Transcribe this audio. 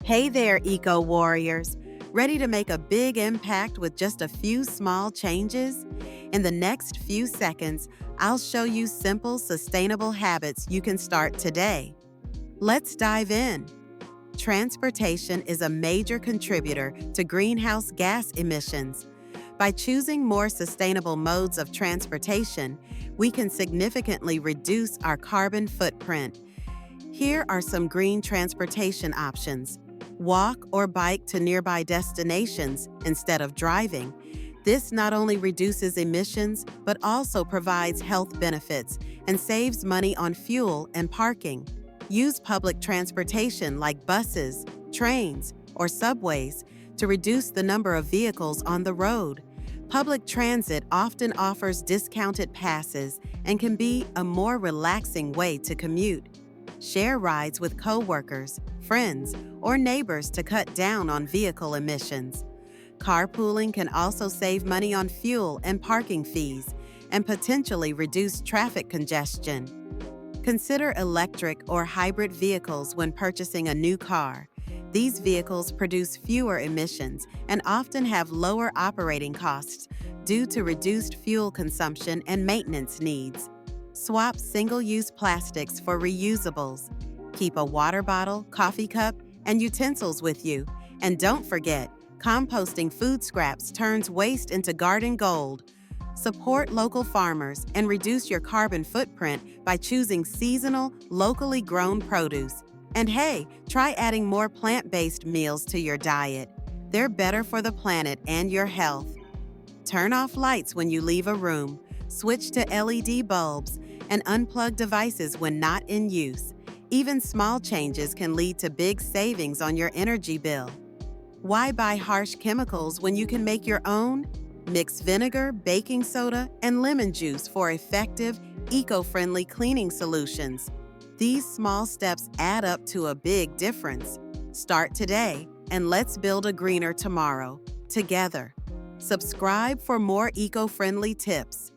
Hey there, eco warriors! Ready to make a big impact with just a few small changes? In the next few seconds, I'll show you simple, sustainable habits you can start today. Let's dive in. Transportation is a major contributor to greenhouse gas emissions. By choosing more sustainable modes of transportation, we can significantly reduce our carbon footprint. Here are some green transportation options. Walk or bike to nearby destinations instead of driving. This not only reduces emissions, but also provides health benefits and saves money on fuel and parking. Use public transportation like buses, trains, or subways to reduce the number of vehicles on the road. Public transit often offers discounted passes and can be a more relaxing way to commute. Share rides with coworkers, friends, or neighbors to cut down on vehicle emissions. Carpooling can also save money on fuel and parking fees and potentially reduce traffic congestion. Consider electric or hybrid vehicles when purchasing a new car. These vehicles produce fewer emissions and often have lower operating costs due to reduced fuel consumption and maintenance needs. Swap single-use plastics for reusables. Keep a water bottle, coffee cup, and utensils with you. And don't forget, composting food scraps turns waste into garden gold. Support local farmers and reduce your carbon footprint by choosing seasonal, locally grown produce. And hey, try adding more plant-based meals to your diet. They're better for the planet and your health. Turn off lights when you leave a room. Switch to LED bulbs and unplug devices when not in use. Even small changes can lead to big savings on your energy bill. Why buy harsh chemicals when you can make your own? Mix vinegar, baking soda, and lemon juice for effective, eco-friendly cleaning solutions. These small steps add up to a big difference. Start today, and let's build a greener tomorrow, together. Subscribe for more eco-friendly tips.